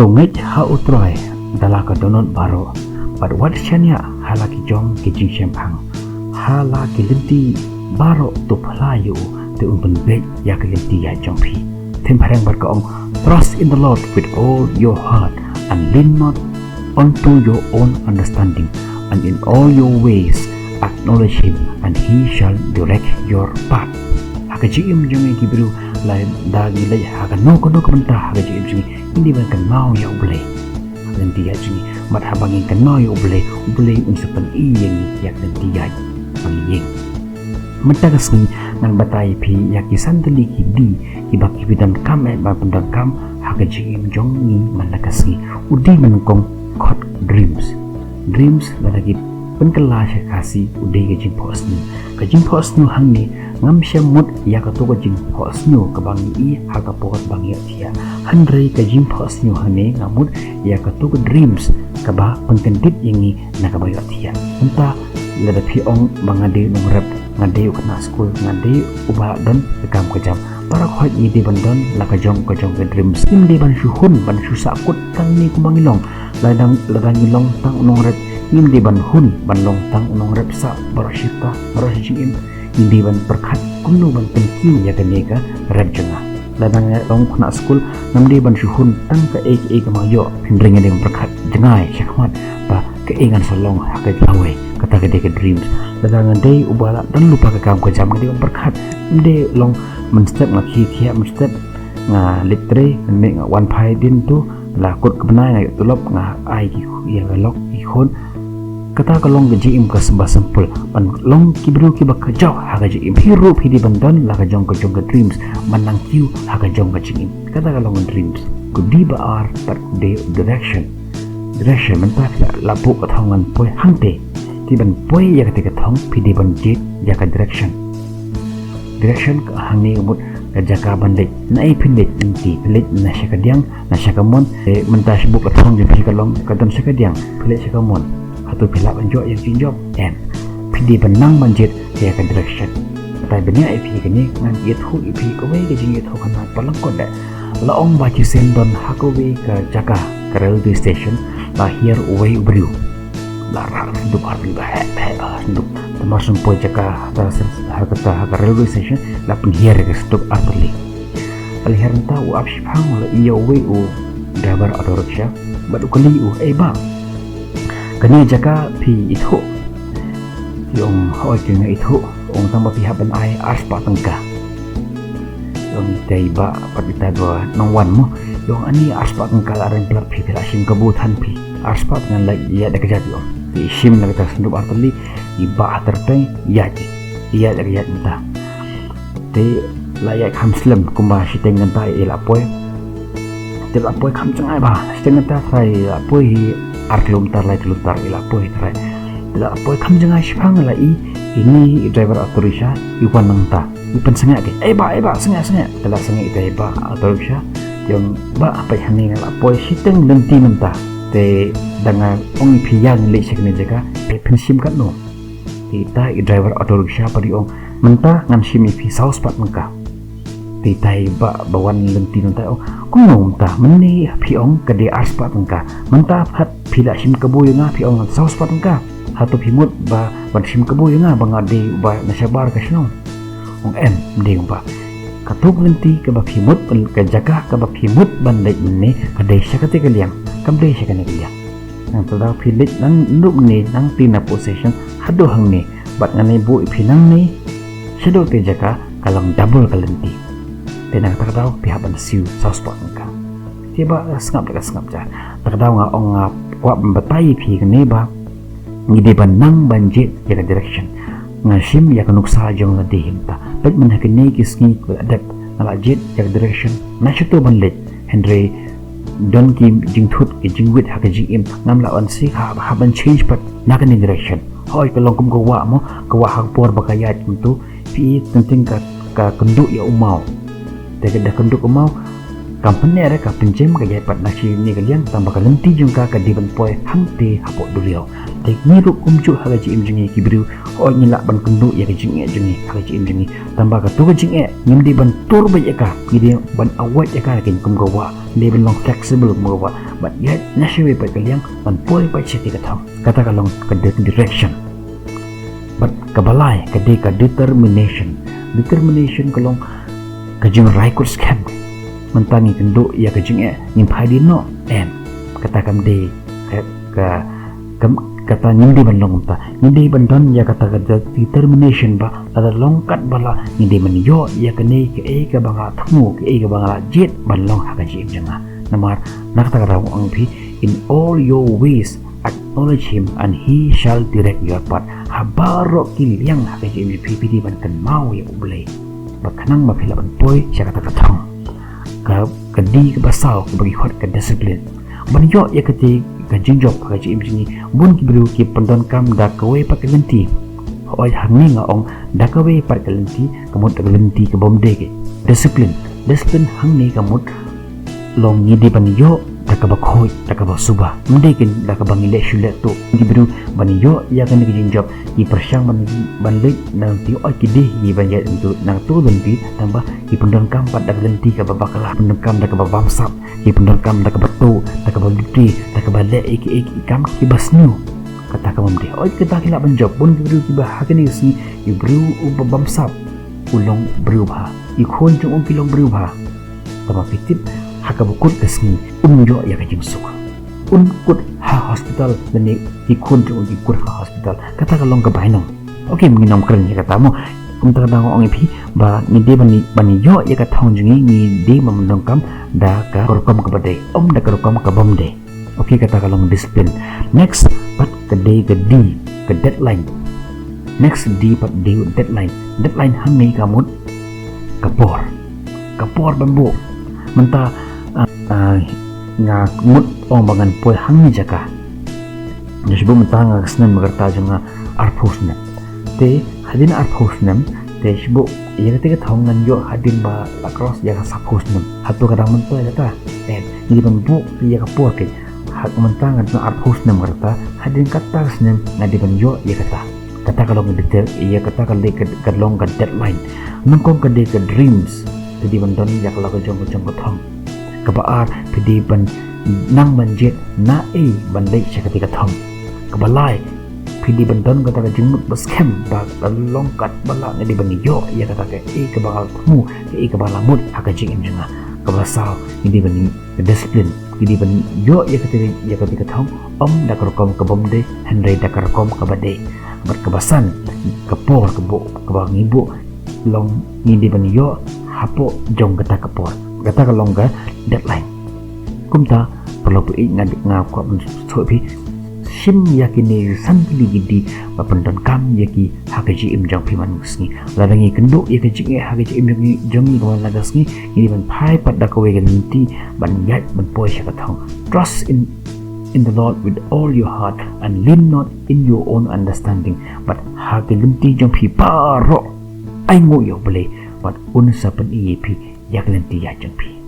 tungit ha utroy dala ka donot baro but what chanya hala ki jong ki jing shempang hala ki linti baro to phlayu te un bet ya ki linti ya jong phi them parang bar ka ong trust in the Lord with all your heart and lean not unto your own understanding, and in all your ways acknowledge him, and he shall direct your path. Haka jim jung ki bru la dagi la haka no ko menta haka jim jung hindi ban kan mau ya uble dan dia jung mat habangin kan mau ya uble un sepan iyeng yak dan dia pangiyeng menta kasni nang batai pi yak kisandali ki di ki baki bidan kam ba pendan kam haka jim jung ni manakasni udi menkong kot dreams lagi penkala kasi udai ke jing posnu hangni ngam syamut ya ka to jing posnu ka bangi I ha ka pot bangi atia handrei ka jing posnu hane ngamut ya ka to dreams ka ba pengkendit yangi na ka bayo atia entah lada pi ong bangade nongrap ngade u kana school ngade uba don kam kejam para khoi ni de bandon la ka jong ka dreams tim de ban shuhun ban susakut kang ni kumangilong ladang ilong tang nongrap nim di ban hun ban long tang unong repsa barashita barashim indi ban perkhat kunu ban penkiu ya kanega rep jenga ladang long khna school nam di ban shuhun tang ka ek mayo hindringa deng perkhat jengai syakmat ba ke ingan solong hakai lawe kata ke dreams ladang dei ubala dan lupa ke kam ko jam di ban perkhat inde long menstep ngaki khia menstep nga litre me nga one pai din tu la kut kebnai ngai tulop nga ai ki ya galok ikhon kata kalong gaji im ka sembah sempul pan long kibru ki bak jau ha gaji im hirup hidi bandan la ka jong ka dreams manang kiu ha ka jong gaji im kata kalong dreams could be are but the direction man ta la pu ka thongan poi hangte ti ban poi ya ka thong hidi ban jit ya ka direction ka hangi umut ka jaka bandit na ai pindik inti pilit na syakadiang na syakamon mentah sibuk ka thong jadi kalong ka don syakadiang pilit syakamon atau pilak penjok yang jinjok and pidi benang manjit dia akan direction tapi benar IP kini ngan itu IP kowe ke jing itu kan palang kodak la ong baci sendon hakowe ke Jaka ke railway station lahir way ubru la rak duk harbi ba duk termasuk poi Jaka ke railway station la penhiar ke stuk artli alihar entah u apshipang la iya way u driver auto rickshaw badu kali u ba kani Jaka pi itu yung hoi jenga itu ong tambah pihak ben ai aspa tengka yung taiba patita dua nongwan mo yung ani aspa tengka larang pelak pi pila sim kebutuhan pi aspa dengan lagi iya dak jati om di sim lagi tersendup arteli iba terpeng iya dak jati entah te layak hamslam kumba siteng ngentai elapoi telapoi kam cengai ba siteng ngentai sai lapoi artlum tar lai tar ilapoi trai ilapoi kam jangai sipang la ini driver autorisha iwan nangta ipan sengak ke ba sengak telah sengak itu ba autorisha yang ba apa yang ilapoi siteng lenti mentah te dengan ong piyang le sekne jaga pensim kat no kita driver autorisha padi ong mentah ngan sim pi saus pat mengka titai ba bawan lenti nanta kung ta meni piong kade aspa tengka menta hat pila sim kebu nga piong saus pa tengka hatu pimut ba ban sim kebu nga bangade ba nasabar kasno ong mending ba katuk lenti ke ba pimut ke Jaka ke ba pimut bandai ne kade sakate kaliang kamde sakane kaliang nang tada pilit nang nduk ne nang tina possession hadu hang ne bat ngane bu ipinang ne sedo te Jaka kalang double kalenti tenang terkadau pihak bansiu saus pot engka tiba sengap ja terkadau nga ong wap batai pi kene ba ngide banang banjit ya direction ngasim ya kanuksa jong la dehimta bet menakene kisni ko adap ngala jet ya direction na chuto banlet Henry don kim jingthut ke jingwit ha ke jing ngam la on si ha ban change pat na kan direction hoi kalong kum ko wa mo ko wa hang por bakayat tu pi tenting ka kenduk ya umau dah kenduk mau company ada ka pinjem ka japat nasi ni kalian tambah kalenti jungka ka diban poi hangte hapok duriau tek ni ru kumcu ha gaji imjingi kibru o nyilak ban kenduk ya gaji jingi ha gaji imjingi tambah ka tu gaji ngim di ban tur ba ya ka gidi ban awat ya ka kin kum gawa di ban long flexible mo wa but yet nasywe pa kaliang man poi pa siya tikatang kata kalong ka direction but kabalay kadi ka determination kalong kajing raikot scam mentangi kendo ya kajing ngimpai di no kata kam de ka kata nyindi bandong ta nyindi bandon ya kata determination ba ada longkat bala nyindi menyo ya kene ke banga thamu ke banga jet bandong hakaji janga namar nakta raw ang pi in all your ways acknowledge him and he shall direct your path habaro kiliang hakaji pi di ban kan mau ya ublay bakanang mapila ban poi siya kata katang ka kadi ke basau bagi hot ke disiplin banyo ya kati kajing job kaji imjini bun kibru ki pendon kam da kawe pakalenti oi hangi ngaong da kawe pakalenti kamut pakalenti ke bomde ke disiplin hangi kamut long ngidi banyo da ka bakhoi da ka basuba mdekin da ka bangile shule to kibru banyo ya kan kajing job ki persyang banlik nang ti oi kidi yi banya untuk nang tu lenti tambah ki pendon kam pad da kalenti ka babakala pendon kam da ka babamsap ki pendon kam da ka batu da ka baliti da ka bale iki kam ki basnu kata kam mde oi kita kila banjob bun kibru ki bahakani si ibru babamsap ulong berubah ikon jong kilong berubah tama fitip hakabukut kesni unjo ya kajing suka unkut ha hospital dan ikun jong ikut ha hospital kata kalong kebainong oke menginam keren ya katamu kumta kadang ong ipi ba ngide bani yo ya katong jungi ngide memendongkam da ka korkom kabade da korkom kabomde oke kata kalong disiplin next pat kede gedi ke deadline next di pat di deadline hangi kamut kapor bambu menta nga mut ong bangan poi hangi jaka disebut menta nga kesnen magerta janga arphusna te hadin arphusnam te sebut ya ketika thongan yo hadin ba across ya sapusnam hatu kadang mento ya kata ini bambu ya kapor ke hak menta nga arphusnam magerta hadin kata kesnem ngadi ban yo ya kata kalau ngedetail ya kata kalong ka deadline nangkong kade ke dreams jadi bandon ya kalau jong thong kabaar pidi ban nang banjit na bandai siya ketika thong kabalay pidi bandon kata jengmut baskem ba longkat bala ngadi baniyo ya kata ke kabagal temu kabalamut akajing imjanga kabasaw hindi bani disiplin hindi ban yo ya ketika thong da karokom kabomde henry da karokom kabade berkebasan kepor kebang ibu long hindi ban yo hapo jong kata kepor kata kalong ka deadline kumta perlu ngakwa mencobi sim yakini santi gidi papendon kam yaki hakaji imjang piman ngi ladangi kenduk yakaji hakaji imjang jongi kawan lagas ngi ini ban pai pada kawe ganti ban yat ban poi syakatong trust in the Lord with all your heart and lean not in your own understanding but hakaji jong pi paro ai ngo yo bele but unsa pen pi yak lenti ya jeng pi